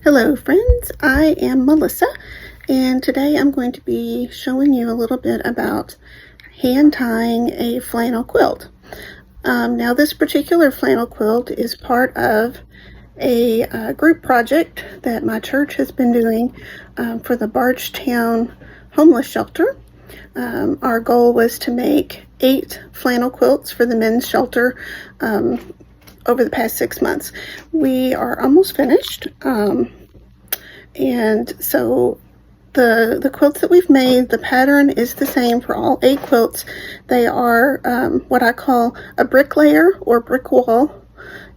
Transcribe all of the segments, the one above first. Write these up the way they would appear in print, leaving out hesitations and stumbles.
Hello friends, I am Melissa, and today I'm going to be showing you a little bit about hand tying a flannel quilt. Now this particular flannel quilt is part of a group project that my church has been doing for the Bardstown homeless shelter. Our goal was to make 8 flannel quilts for the men's shelter over the past 6 months. We are almost finished, and so the quilts that we've made, the pattern is the same for all 8 quilts. They are what I call a brick layer or brick wall.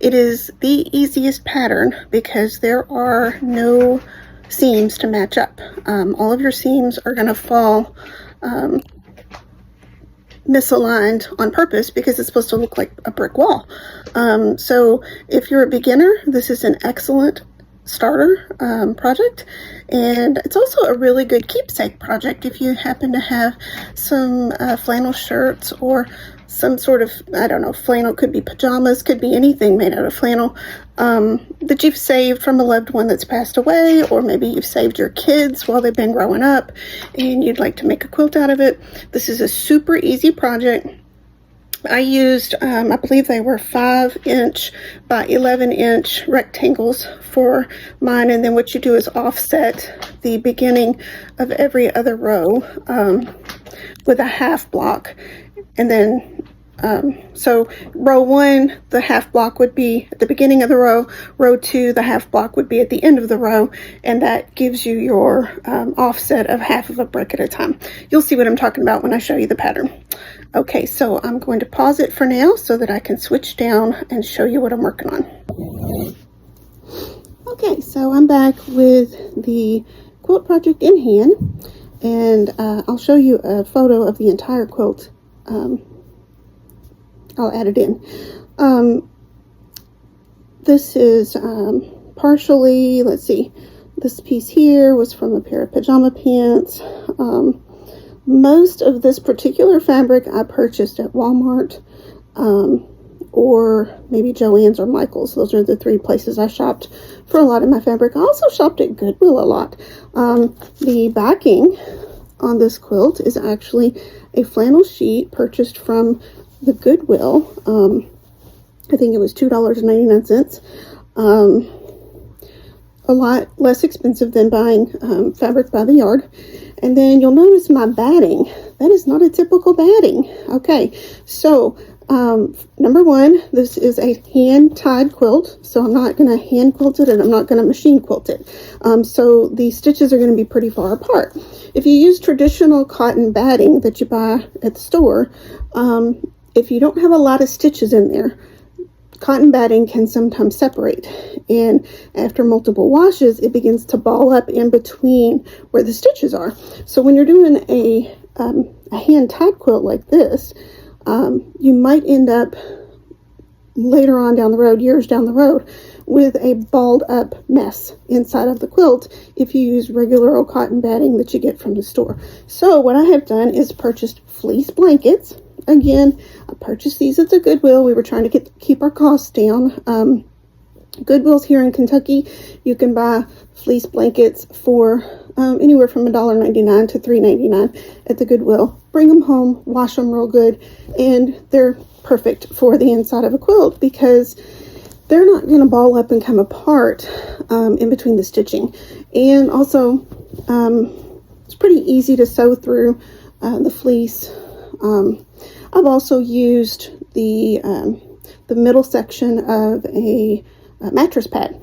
It is the easiest pattern because there are no seams to match up. All of your seams are going to fall misaligned on purpose because it's supposed to look like a brick wall. So if you're a beginner, this is an excellent starter project, and it's also a really good keepsake project if you happen to have some flannel shirts or some sort of, I don't know, flannel. Could be pajamas, could be anything made out of flannel that you've saved from a loved one that's passed away, or maybe you've saved your kids while they've been growing up and you'd like to make a quilt out of it. This is a super easy project. I used, I believe they were 5-inch by 11-inch rectangles for mine, and then what you do is offset the beginning of every other row with a half block. And then so row 1, the half block would be at the beginning of the row. Row 2, the half block would be at the end of the row, and that gives you your offset of half of a brick at a time. You'll see what I'm talking about when I show you the pattern. Okay, so I'm going to pause it for now so that I can switch down and show you what I'm working on. Okay, so I'm back with the quilt project in hand, and I'll show you a photo of the entire quilt. I'll add it in. This is partially, let's see, this piece here was from a pair of pajama pants. Most of this particular fabric I purchased at Walmart or maybe Joann's or Michael's. Those are the 3 places I shopped for a lot of my fabric. I also shopped at Goodwill a lot. The backing on this quilt is actually a flannel sheet purchased from the Goodwill. I think it was $2.99. A lot less expensive than buying fabric by the yard. And then you'll notice my batting. That is not a typical batting. Okay, so number 1, this is a hand-tied quilt, so I'm not going to hand quilt it and I'm not going to machine quilt it. So the stitches are going to be pretty far apart. If you use traditional cotton batting that you buy at the store, if you don't have a lot of stitches in there, cotton batting can sometimes separate, and after multiple washes it begins to ball up in between where the stitches are. So when you're doing a hand-tied quilt like this, you might end up later on down the road, years down the road, with a balled up mess inside of the quilt if you use regular old cotton batting that you get from the store. So what I have done is purchased fleece blankets. Again, I purchased these at the Goodwill. We were trying to keep our costs down. Goodwill's here in Kentucky. You can buy fleece blankets for anywhere from $1.99 to $3.99 at the Goodwill. Bring them home, wash them real good, and they're perfect for the inside of a quilt because they're not going to ball up and come apart in between the stitching. And also, it's pretty easy to sew through the fleece. I've also used the middle section of a mattress pad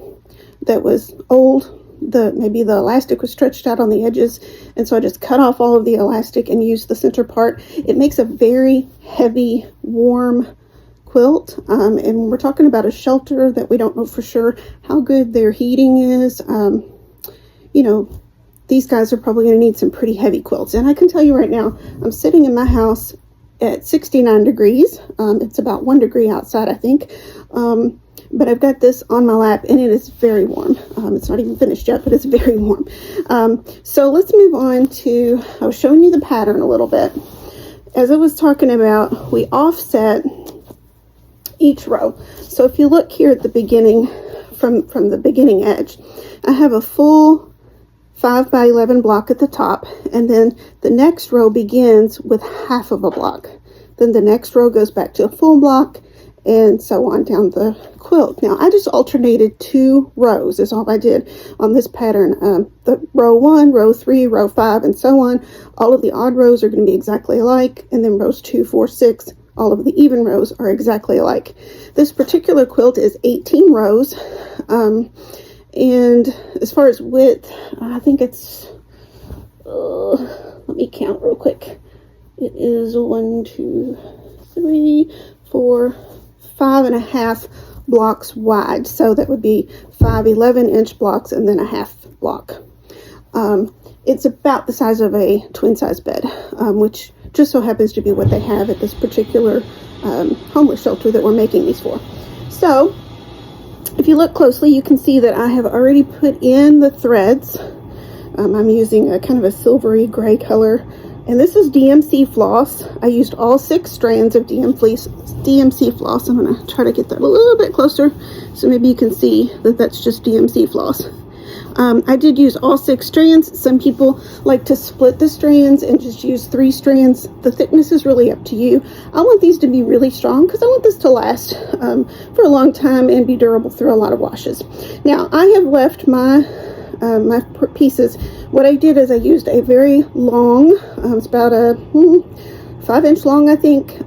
that was old. Maybe the elastic was stretched out on the edges, and so I just cut off all of the elastic and used the center part. It makes a very heavy, warm quilt, and we're talking about a shelter that we don't know for sure how good their heating is. You know, these guys are probably going to need some pretty heavy quilts, and I can tell you right now, I'm sitting in my house at 69 degrees. It's about 1 degree outside, I think. But I've got this on my lap and it is very warm. It's not even finished yet, but it's very warm. So let's move on to, I was showing you the pattern a little bit. As I was talking about, we offset each row. So if you look here at the beginning from the beginning edge. I have a full 5 by 11 block at the top, and then the next row begins with half of a block. Then the next row goes back to a full block, and so on down the quilt. Now, I just alternated 2 rows is all I did on this pattern. The row 1, row 3, row 5, and so on. All of the odd rows are going to be exactly alike, and then rows 2, 4, 6, all of the even rows are exactly alike. This particular quilt is 18 rows, and as far as width, I think it's, let me count real quick. It is 1, 2, 3, 4, 5.5 blocks wide. So that would be 5 11-inch blocks and then a half block. It's about the size of a twin size bed, which just so happens to be what they have at this particular homeless shelter that we're making these for. So if you look closely, you can see that I have already put in the threads. I'm using a kind of a silvery gray color. And this is DMC floss. I used all 6 strands of DMC floss. I'm going to try to get that a little bit closer so maybe you can see that that's just DMC floss. I did use all 6 strands. Some people like to split the strands and just use 3 strands. The thickness is really up to you. I want these to be really strong because I want this to last for a long time and be durable through a lot of washes. Now, I have left my pieces. What I did is I used a very long, it's about a 5-inch long, I think,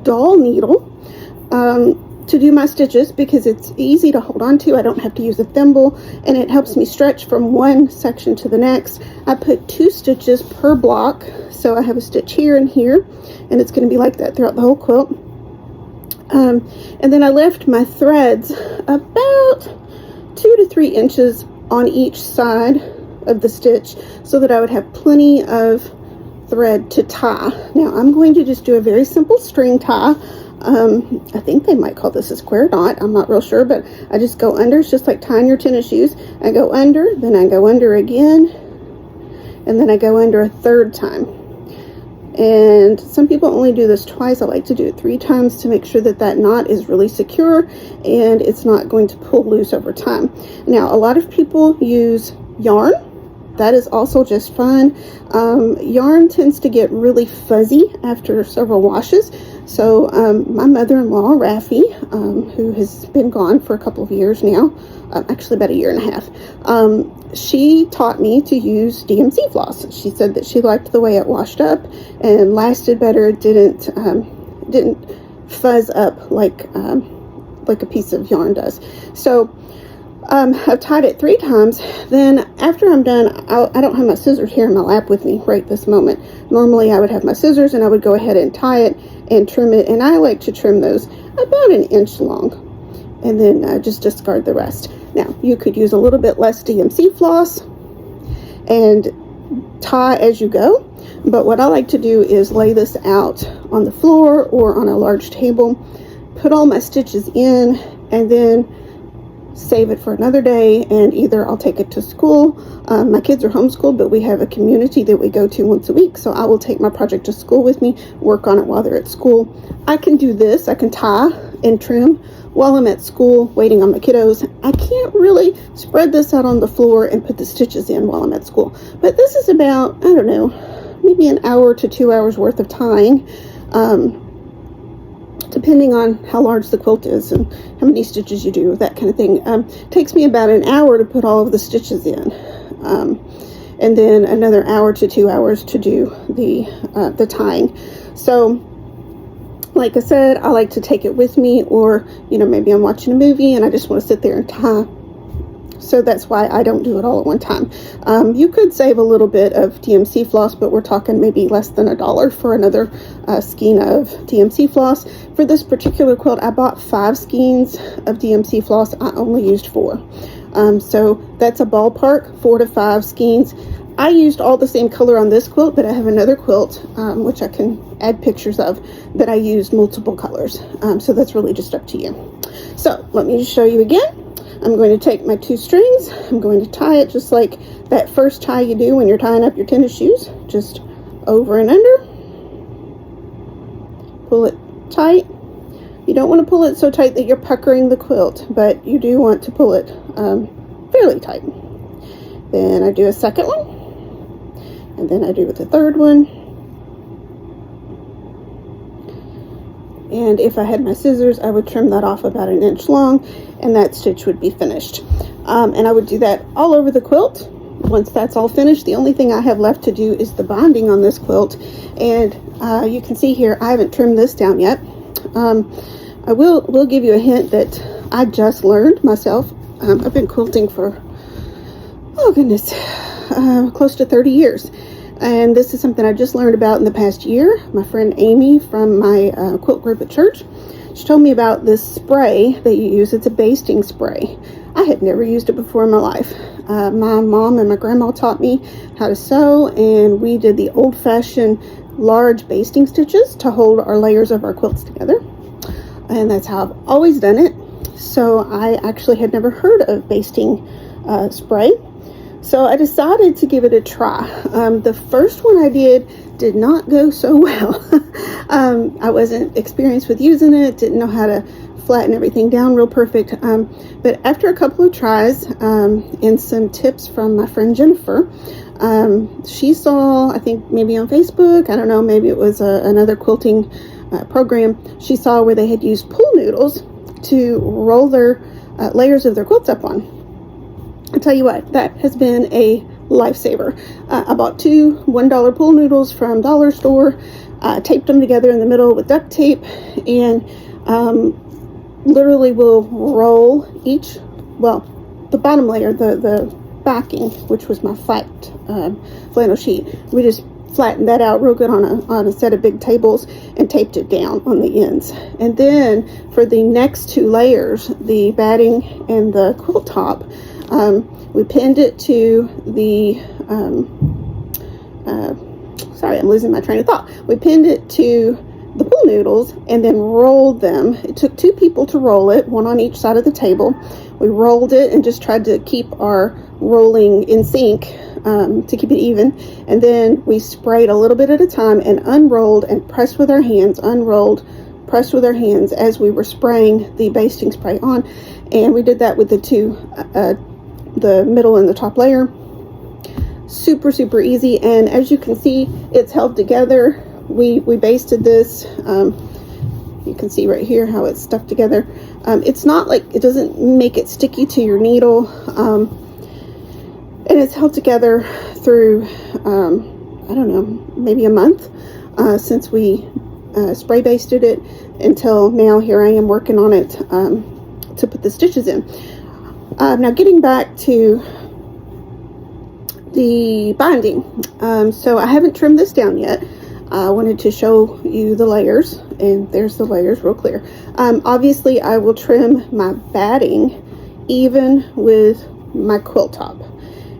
doll needle to do my stitches because it's easy to hold on to. I don't have to use a thimble, and it helps me stretch from one section to the next. I put 2 stitches per block, so I have a stitch here and here, and it's going to be like that throughout the whole quilt. And then I left my threads about 2 to 3 inches on each side of the stitch so that I would have plenty of thread to tie. Now I'm going to just do a very simple string tie. I think they might call this a square knot. I'm not real sure, but I just go under. It's just like tying your tennis shoes. I go under, then I go under again, and then I go under a 3rd time. And some people only do this twice. I like to do it 3 times to make sure that that knot is really secure and it's not going to pull loose over time. Now, a lot of people use yarn. That is also just fine. Yarn tends to get really fuzzy after several washes. So my mother-in-law, Raffi, who has been gone for a couple of years now, actually about 1.5 years, she taught me to use DMC floss. She said that she liked the way it washed up and lasted better. It didn't fuzz up like a piece of yarn does. So I've tied it 3 times. Then after I'm done, I don't have my scissors here in my lap with me right this moment. Normally I would have my scissors and I would go ahead and tie it and trim it, and I like to trim those about 1 inch long and then just discard the rest. Now you could use a little bit less DMC floss and tie as you go, but what I like to do is lay this out on the floor or on a large table, put all my stitches in, and then save it for another day, and either I'll take it to school. My kids are homeschooled, but we have a community that we go to once a week, so I will take my project to school with me, work on it while they're at school. I can do this. I can tie and trim while I'm at school waiting on my kiddos. I can't really spread this out on the floor and put the stitches in while I'm at school, but this is about, I don't know, maybe 1 hour to 2 hours worth of tying, depending on how large the quilt is and how many stitches you do, that kind of thing. Takes me about 1 hour to put all of the stitches in, and then another 1 hour to 2 hours to do the tying. So like I said, I like to take it with me, or maybe I'm watching a movie and I just want to sit there and tie. So that's why I don't do it all at one time. You could save a little bit of DMC floss, but we're talking maybe less than $1 for another skein of DMC floss. For this particular quilt, I bought 5 skeins of DMC floss. I only used 4. So that's a ballpark, 4 to 5 skeins. I used all the same color on this quilt, but I have another quilt, which I can add pictures of, that I used multiple colors. So that's really just up to you. So let me just show you again. I'm going to take my 2 strings. I'm going to tie it just like that first tie you do when you're tying up your tennis shoes. Just over and under. Pull it tight. You don't want to pull it so tight that you're puckering the quilt, but you do want to pull it fairly tight. Then I do a second one, and then I do with the third one. And if I had my scissors, I would trim that off about 1 inch long, and that stitch would be finished. And I would do that all over the quilt. Once that's all finished, the only thing I have left to do is the binding on this quilt. And you can see here, I haven't trimmed this down yet. I will give you a hint that I just learned myself. I've been quilting for, oh goodness, close to 30 years. And this is something I just learned about in the past year. My friend Amy from my quilt group at church, she told me about this spray that you use. It's a basting spray. I had never used it before in my life. My mom and my grandma taught me how to sew, and we did the old-fashioned large basting stitches to hold our layers of our quilts together. And that's how I've always done it. So I actually had never heard of basting spray. So I decided to give it a try. The first one I did not go so well. I wasn't experienced with using it, didn't know how to flatten everything down real perfect. But after a couple of tries and some tips from my friend Jennifer, she saw, I think maybe on Facebook, I don't know, maybe it was another quilting program, she saw where they had used pool noodles to roll their layers of their quilts up on. I tell you what, that has been a lifesaver. I bought 2 $1 pool noodles from Dollar Store, taped them together in the middle with duct tape, and literally will roll each, well, the bottom layer, the backing, which was my flat flannel sheet. We just flattened that out real good on a set of big tables and taped it down on the ends. And then for the next 2 layers, the batting and the quilt top, we pinned it to the, sorry, I'm losing my train of thought. We pinned it to the pool noodles and then rolled them. It took 2 people to roll it, 1 on each side of the table. We rolled it and just tried to keep our rolling in sync to keep it even. And then we sprayed a little bit at a time and unrolled and pressed with our hands, unrolled, pressed with our hands as we were spraying the basting spray on. And we did that with the 2, the middle and the top layer. Super, super easy. And as you can see, it's held together. We basted this. You can see right here how it's stuck together. It's not like, it doesn't make it sticky to your needle. And it's held together through, I don't know, maybe a month since we spray basted it until now. Here I am working on it to put the stitches in. Now getting back to the binding. So I haven't trimmed this down yet. I wanted to show you the layers, and there's the layers real clear. Obviously I will trim my batting even with my quilt top.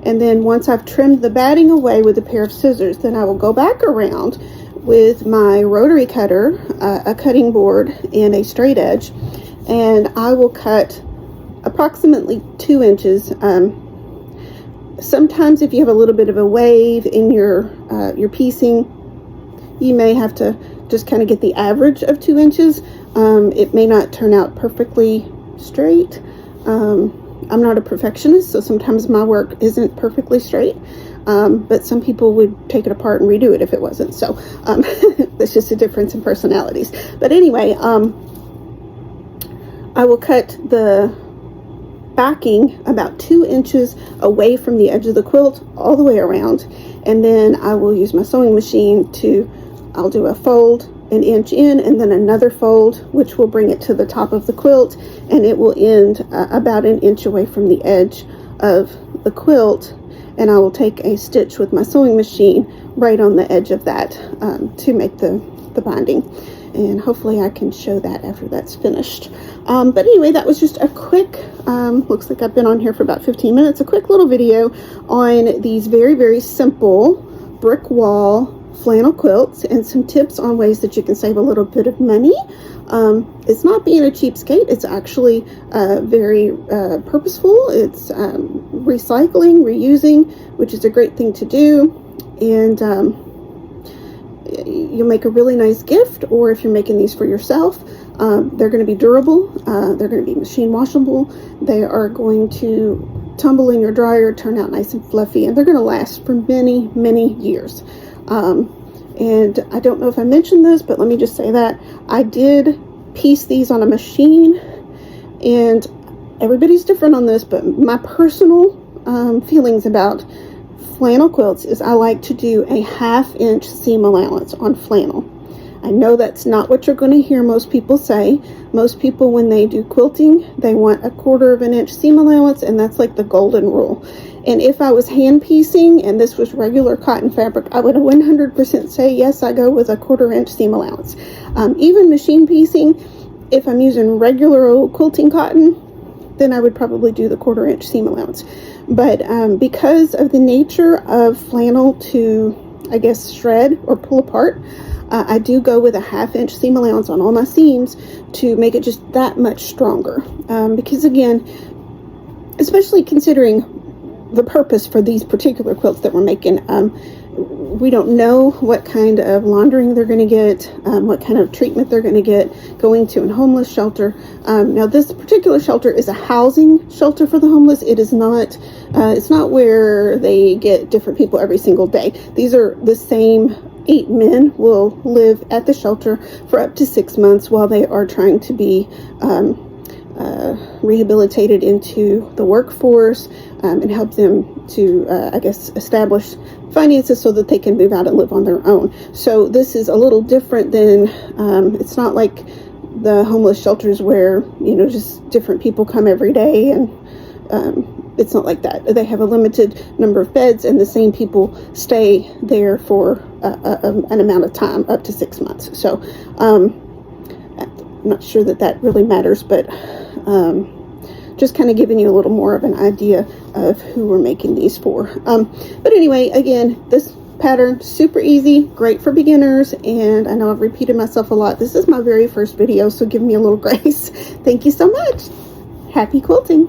And then once I've trimmed the batting away with a pair of scissors, then I will go back around with my rotary cutter, a cutting board, and a straight edge, and I will cut approximately 2 inches. Sometimes if you have a little bit of a wave in your piecing, you may have to just kind of get the average of 2 inches. It may not turn out perfectly straight. I'm not a perfectionist, so sometimes my work isn't perfectly straight. But some people would take it apart and redo it if it wasn't. So that's just a difference in personalities. But anyway, I will cut the backing about 2 inches away from the edge of the quilt all the way around, and then I will use my sewing machine I'll do a fold 1 inch in and then another fold, which will bring it to the top of the quilt, and it will end about 1 inch away from the edge of the quilt, and I will take a stitch with my sewing machine right on the edge of that to make the binding. And hopefully I can show that after that's finished. But anyway, that was just a quick, looks like I've been on here for about 15 minutes, a quick little video on these very, very simple brick wall flannel quilts and some tips on ways that you can save a little bit of money. It's not being a cheapskate. It's actually very purposeful. It's recycling, reusing, which is a great thing to do. And you'll make a really nice gift, or if you're making these for yourself, They're going to be durable. They're going to be machine washable. They are going to tumble in your dryer, turn out nice and fluffy, and they're going to last for many, many years. And I don't know if I mentioned this, but let me just say that I did piece these on a machine, and everybody's different on this, but my personal feelings about flannel quilts is I like to do a 1/2 inch seam allowance on flannel. I know that's not what you're going to hear most people say. Most people, when they do quilting, they want a 1/4 of an inch seam allowance, and that's like the golden rule. And if I was hand piecing and this was regular cotton fabric, I would 100% say yes, I go with a 1/4 inch seam allowance. Even machine piecing, if I'm using regular old quilting cotton, then I would probably do the 1/4 inch seam allowance. But because of the nature of flannel to, I guess, shred or pull apart, I do go with a 1/2 inch seam allowance on all my seams to make it just that much stronger. Because again, especially considering the purpose for these particular quilts that we're making, we don't know what kind of laundering they're going to get, what kind of treatment they're going to get going to a homeless shelter. Now this particular shelter is a housing shelter for the homeless. It is not, it's not where they get different people every single day. These are the same 8 men will live at the shelter for up to 6 months while they are trying to be rehabilitated into the workforce, and help them to, I guess, establish finances so that they can move out and live on their own. So this is a little different than, it's not like the homeless shelters where, you know, just different people come every day, and it's not like that. They have a limited number of beds, and the same people stay there for an amount of time, up to 6 months. So I'm not sure that that really matters, but just kind of giving you a little more of an idea of who we're making these for. But anyway, again, this pattern, super easy, great for beginners, and I know I've repeated myself a lot. This is my very first video, so give me a little grace. Thank you so much. Happy quilting.